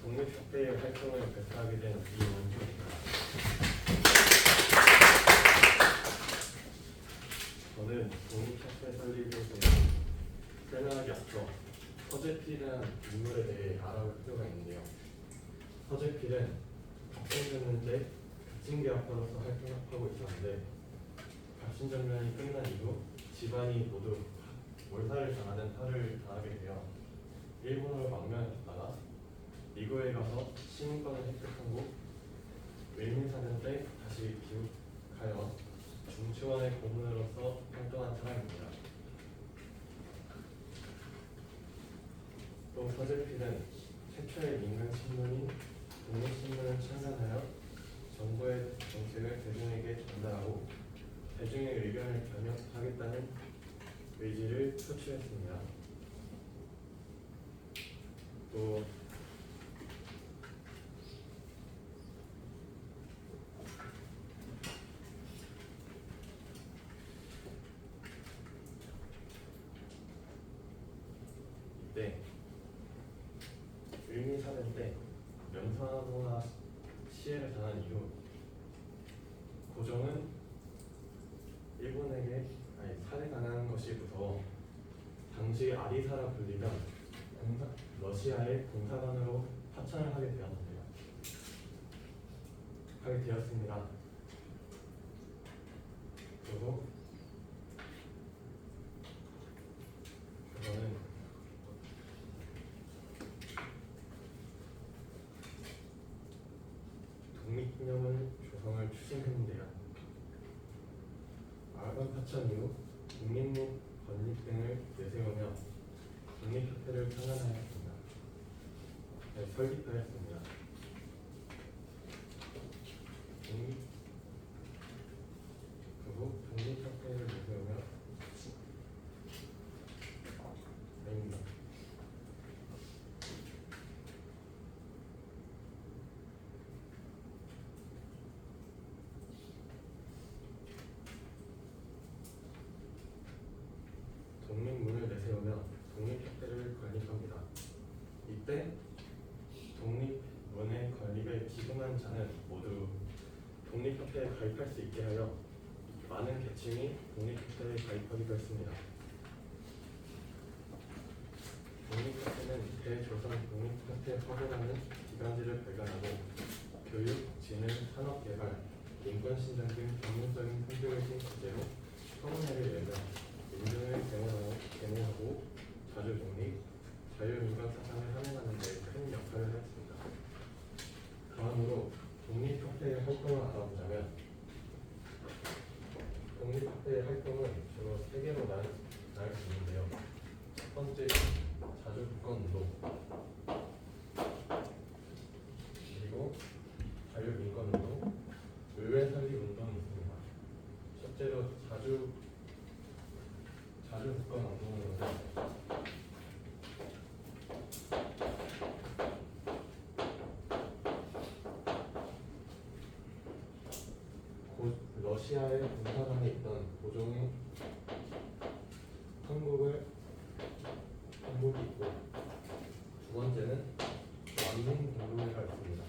독립협회의 활동을 개최하게 된 이원주입니다. 저는 독립협회 설립에 대해 설명하기 앞서 서재필이라는 인물에 대해 알아볼 필요가 있는데요. 서재필은 갑신정변 갑신계약가로서 활동하고 있었는데 갑신정변이 끝난 이후 집안이 모두 몰살을 당하는 탈을 당하게 되어 일본으로 망명했다가 미국에 가서 시민권을 획득한 후 외민사전 때 다시 귀국하여 중추원의 고문으로서 활동한 사람입니다. 또 서재필은 최초의 민간 신문인 독립신문을 창간하여 정부의 정책을 대중에게 전달하고 대중의 의견을 반영하겠다는 의지를 표출했습니다. 또 이때 을미사변 때 명사노나 시해를 당한 이후 고종은 일본에게 살해당하는 것이 무서워 당시 아리사라 불리던 러시아의 공사관으로 파천을 하게 되었습니다. 그리고 그거는 독립기념을 조성을 추진했는데요. 아간 파천 이후 국민 및 권익 등을 내세우며 독립협회를 창간하였습니다. 설립하였습니다. 그리고 독립협회를 내세우며 아닙니다. 독립문을 내세우며 독립협회를 건립합니다. 이때 독립문의 건립에 기금한 자는 모두 독립협회에 가입할 수 있게 하여 많은 계층이 독립협회에 가입하기도 했습니다. 독립협회는 대조선 독립협회 화보라는 기관지를 발간하고 교육, 진흥, 산업개발, 인권신장 등 전문적인 선교의식 주제로 청원회를 열며 민중을 계몽하고 자주독립, 자유민주화 사상을 함양하는 데 큰 역할을 했습니다. 다음으로 독립협회의 활동을 알아보자면 독립협회의 활동은 주로 3개로 나눌 수 있는데요. 첫 번째, 자주국권운동, 그리고 자유민권운동, 의회설립운동이 있습니다. 첫째로 자주국권운동으로는 러시아의 군사관에 있던 고종의 한국이 있고, 두 번째는 만민동맹회가 있습니다.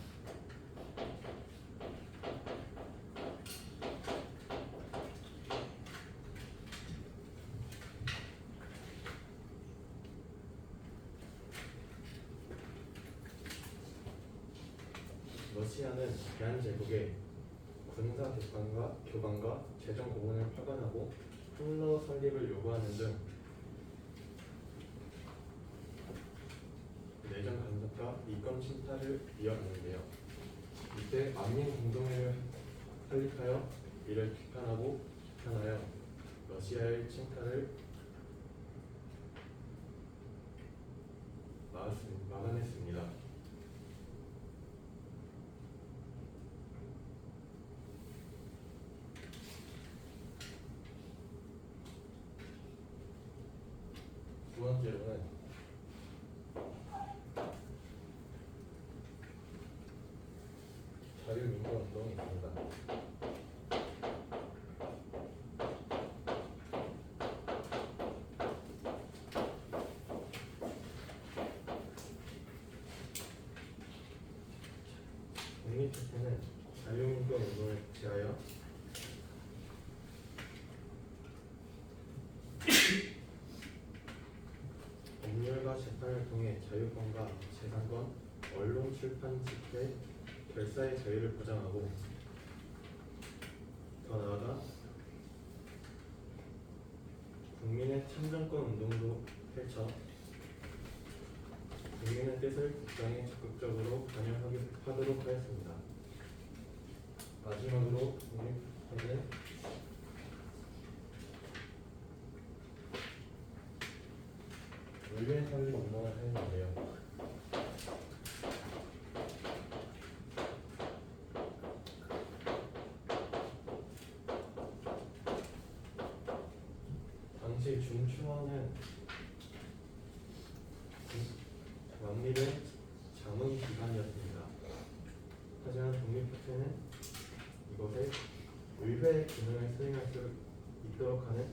러시아는 대한제국의 군사 교관과 재정 고문을 파견하고 항로 설립을 요구하는 등 내정 간섭과 이권 침탈을 이어가는데요. 이때 만민공동회를 설립하여 이를 비판하여 러시아의 침탈을 막아냈습니다. 두 번째로는 자유민주운동이 있습니다. 독립협회는 자유민주 운동을 지하여 법률과 재판을 통해 자유권과 재산권, 언론, 출판, 집회, 결사의 자유를 보장하고 더 나아가 국민의 참정권 운동도 펼쳐 국민의 뜻을 국정에 적극적으로 반영하도록 하였습니다. 마지막으로 독립협회는 의회 설립 운동을 하였는데요. 당시 중추원은 왕립의 자문기관이었습니다. 하지만 독립협회는 이것에 의회의 기능을 수행할 수 있도록 하는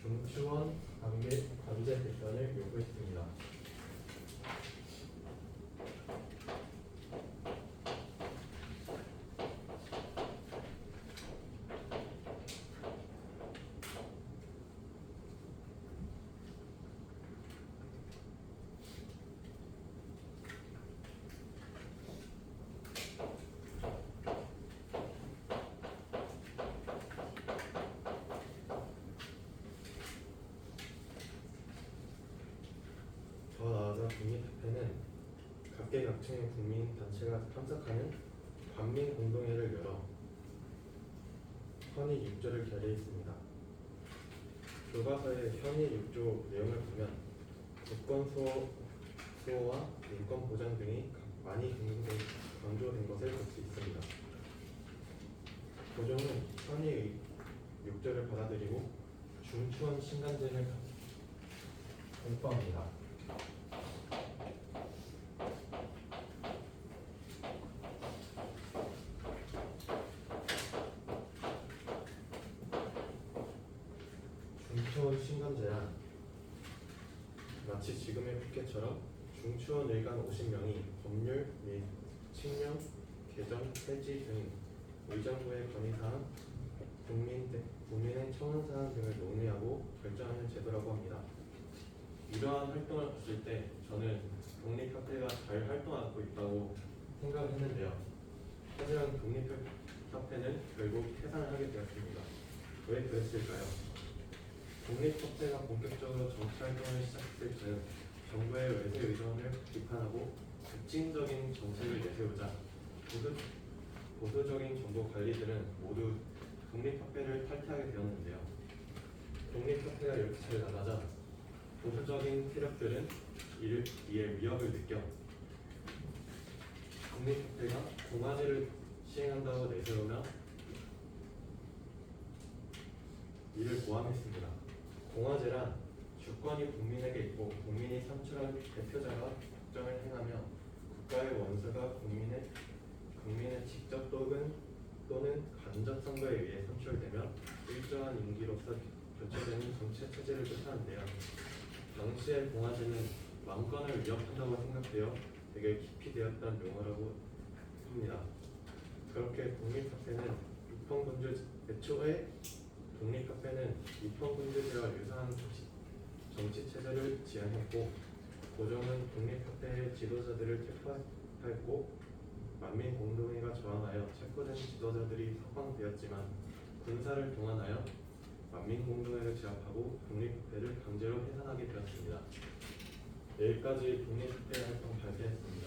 중추원 관제 개편을 요구했습니다. 더 나아가 독립협회는 각계각층의 국민 단체가 참석하는 반민공동회를 열어 헌의 6조를 결의했습니다. 교과서의 헌의 6조 내용을 보면 국권 수호와 인권 보장 등이 많이 강조된 것을 볼 수 있습니다. 고종은 헌의 6조를 받아들이고 중추원 신간제를 공포합니다. 중추원 신간제란 마치 지금의 국회처럼 중추원 의관 50명이 법률 및 칙령, 개정, 폐지 등 의정부의 건의사항, 국민의 청원사항 등을 논의하고 결정하는 제도라고 합니다. 이러한 활동을 봤을 때 저는 독립협회가 잘 활동하고 있다고 생각을 했는데요. 하지만 독립협회는 결국 해산을 하게 되었습니다. 왜 그랬을까요? 독립협회가 본격적으로 정치활동을 시작했을 때는 정부의 외세 의존을 비판하고 급진적인 정책을 내세우자 보수적인 정부 관리들은 모두 독립협회를 탈퇴하게 되었는데요. 독립협회가 이렇게 잘 나가자 보수적인 세력들은 이에 위협을 느껴 독립협회가 공화제를 시행한다고 내세우며 이를 모함했습니다. 공화제란 주권이 국민에게 있고 국민이 선출한 대표자가 국정을 행하며 국가의 원수가 국민의 직접 또는 간접 선거에 의해 선출되며 일정한 임기로서 교체되는 정치 체제를 뜻하는데요. 당시의 공화제는 왕권을 위협한다고 생각되어 되게 깊이 되었던 용어라고 합니다. 그렇게 독립협회는 애초에 독립협회는 입헌군주제와 유사한 정치 체제를 지향했고 고종은 독립협회의 지도자들을 체포하였고 만민공동회가 저항하여 체포된 지도자들이 석방되었지만 군사를 동원하여 만민공동회를 제압하고 독립협회를 강제로 해산하게 되었습니다. 여기까지 독립협회 활동 발표했습니다.